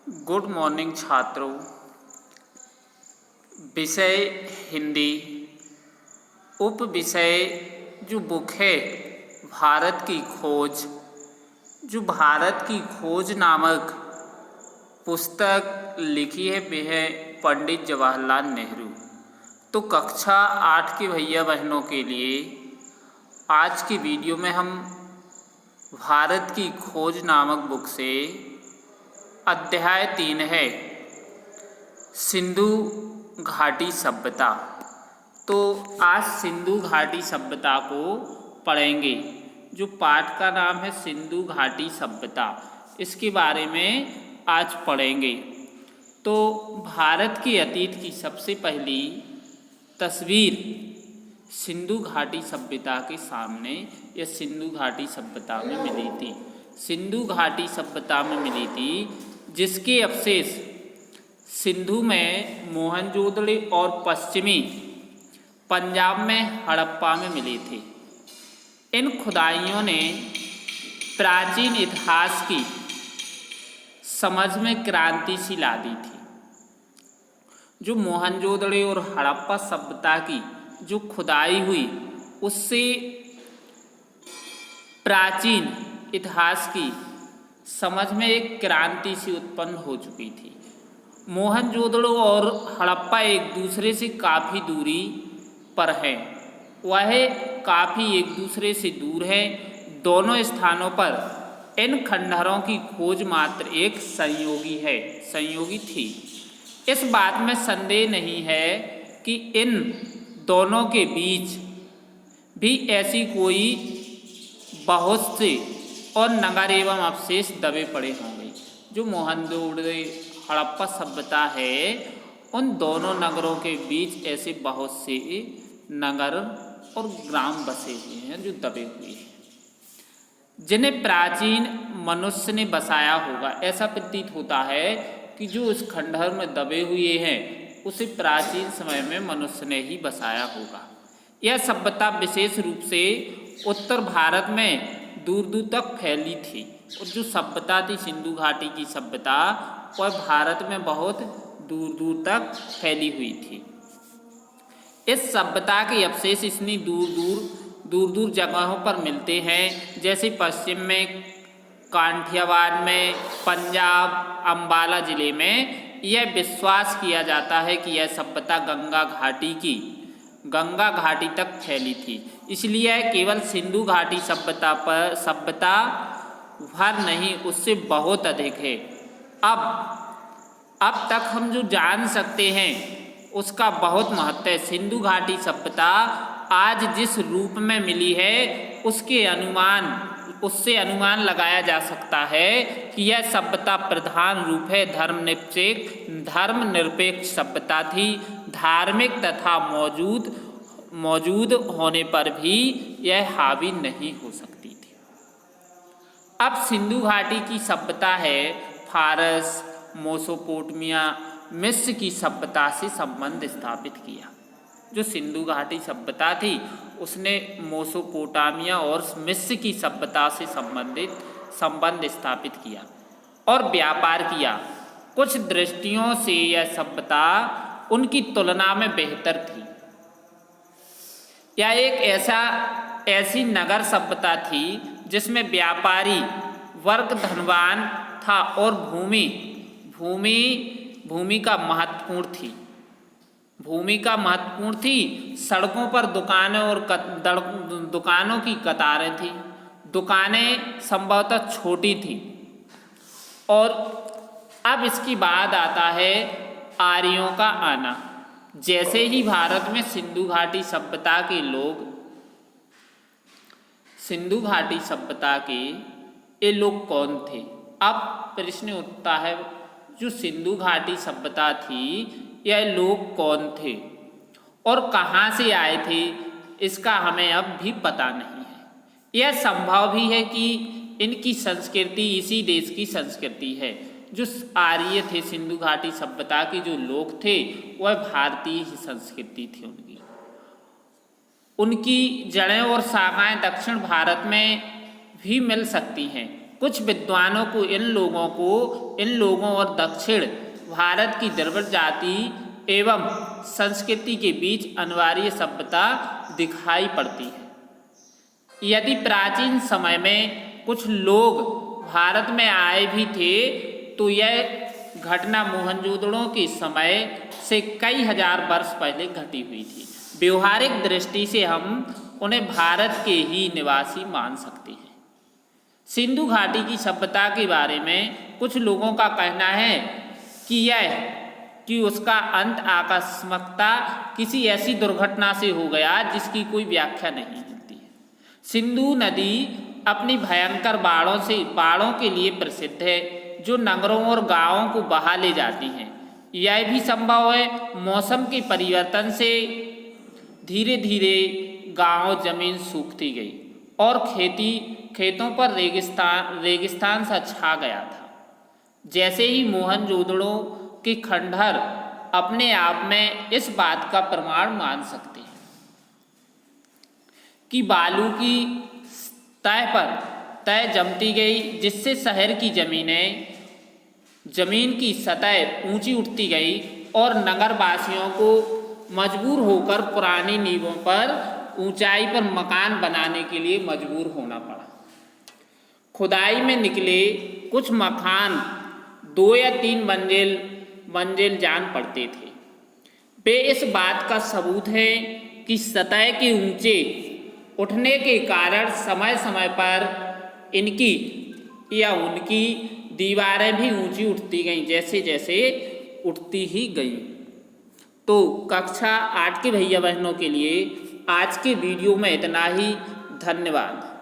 Good morning छात्रों। विषय हिंदी। उप विषय जो बुक है भारत की खोज, जो भारत की खोज नामक पुस्तक लिखी है वह है पंडित जवाहरलाल नेहरू। तो कक्षा 8 के भैया बहनों के लिए आज की वीडियो में हम भारत की खोज नामक बुक से अध्याय 3 है सिंधु घाटी सभ्यता। तो आज सिंधु घाटी सभ्यता को पढ़ेंगे। जो पाठ का नाम है सिंधु घाटी सभ्यता, इसके बारे में आज पढ़ेंगे। तो भारत के अतीत की सबसे पहली तस्वीर सिंधु घाटी सभ्यता के सामने या सिंधु घाटी सभ्यता में मिली थी। सिंधु घाटी सभ्यता में मिली थी जिसके अवशेष सिंधु में मोहनजोदड़ो और पश्चिमी पंजाब में हड़प्पा में मिले थे। इन खुदाइयों ने प्राचीन इतिहास की समझ में क्रांति सी ला दी थी। जो मोहनजोदड़ो और हड़प्पा सभ्यता की जो खुदाई हुई उससे प्राचीन इतिहास की समझ में एक क्रांति सी उत्पन्न हो चुकी थी। मोहनजोदड़ो और हड़प्पा एक दूसरे से काफ़ी दूरी पर हैं। वह काफ़ी एक दूसरे से दूर है। दोनों स्थानों पर इन खंडहरों की खोज मात्र एक संयोगी थी। इस बात में संदेह नहीं है कि इन दोनों के बीच भी ऐसी कोई बहुत से और नगर एवं अवशेष दबे पड़े होंगे। जो मोहनजोदड़ो हड़प्पा सभ्यता है उन दोनों नगरों के बीच ऐसे बहुत से नगर और ग्राम बसे हुए हैं जो दबे हुए हैं, जिन्हें प्राचीन मनुष्य ने बसाया होगा। ऐसा प्रतीत होता है कि जो इस खंडहर में दबे हुए हैं उसे प्राचीन समय में मनुष्य ने ही बसाया होगा। यह सभ्यता विशेष रूप से उत्तर भारत में दूर दूर तक फैली थी। और जो सभ्यता थी सिंधु घाटी की सभ्यता वह भारत में बहुत दूर दूर तक फैली हुई थी। इस सभ्यता के अवशेष इतनी दूर दूर जगहों पर मिलते हैं, जैसे पश्चिम में काठियावाड़ में, पंजाब अम्बाला जिले में। यह विश्वास किया जाता है कि यह सभ्यता गंगा घाटी तक फैली थी। इसलिए केवल सिंधु घाटी सभ्यता भर नहीं, उससे बहुत अधिक है। अब तक हम जो जान सकते हैं उसका बहुत महत्व है। सिंधु घाटी सभ्यता आज जिस रूप में मिली है उससे अनुमान लगाया जा सकता है कि यह सभ्यता प्रधान रूप है धर्मनिरपेक्ष सभ्यता थी। धार्मिक तथा मौजूद होने पर भी यह हावी नहीं हो सकती थी। अब सिंधु घाटी की सभ्यता है फारस, मेसोपोटामिया, मिस्र की सभ्यता से संबंध स्थापित किया। जो सिंधु घाटी सभ्यता थी उसने मेसोपोटामिया और मिस्र की सभ्यता से संबंध स्थापित किया और व्यापार किया। कुछ दृष्टियों से यह सभ्यता उनकी तुलना में बेहतर थी। यह एक ऐसी नगर सभ्यता थी जिसमें व्यापारी वर्ग धनवान था और भूमि का महत्वपूर्ण थी। सड़कों पर दुकानों की कतारें थी। दुकानें संभवतः छोटी थी। और अब इसकी बात आता है आर्यों का आना। जैसे ही भारत में सिंधु घाटी सभ्यता के ये लोग कौन थे? अब प्रश्न उठता है जो सिंधु घाटी सभ्यता थी यह लोग कौन थे और कहाँ से आए थे, इसका हमें अब भी पता नहीं है। यह संभव भी है कि इनकी संस्कृति इसी देश की संस्कृति है। जो आर्य थे सिंधु घाटी सभ्यता के जो लोग थे वह भारतीय ही संस्कृति थी। उनकी जड़ें और शाखाएं दक्षिण भारत में भी मिल सकती हैं, कुछ विद्वानों को इन लोगों और दक्षिण भारत की द्रविड़ जाति एवं संस्कृति के बीच अनिवार्य सभ्यता दिखाई पड़ती है। यदि प्राचीन समय में कुछ लोग भारत में आए भी थे तो यह घटना मोहनजोदड़ो के समय से कई हजार वर्ष पहले घटी हुई थी। व्यवहारिक दृष्टि से हम उन्हें भारत के ही निवासी मान सकते हैं। सिंधु घाटी की सभ्यता के बारे में कुछ लोगों का कहना है कि उसका अंत आकस्मिकता किसी ऐसी दुर्घटना से हो गया जिसकी कोई व्याख्या नहीं मिलती है। सिंधु नदी अपनी भयंकर बाढ़ों के लिए प्रसिद्ध है जो नगरों और गांवों को बहा ले जाती हैं। यह भी संभव है मौसम के परिवर्तन से धीरे धीरे गांव जमीन सूखती गई और खेतों पर रेगिस्तान सा छा गया था। जैसे ही मोहनजोदड़ो के खंडहर अपने आप में इस बात का प्रमाण मान सकते हैं कि बालू की तह पर तय जमती गई जिससे शहर की जमीन की सतह ऊंची उठती गई और नगरवासियों को मजबूर होकर पुरानी नींवों पर ऊंचाई पर मकान बनाने के लिए मजबूर होना पड़ा। खुदाई में निकले कुछ मकान 2 या 3 मंजिल जान पड़ते थे। वे इस बात का सबूत है कि सतह के ऊंचे उठने के कारण समय समय पर इनकी या उनकी दीवारें भी ऊंची उठती गईं जैसे जैसे उठती ही गईं। तो कक्षा 8 के भैया बहनों के लिए आज के वीडियो में इतना ही। धन्यवाद।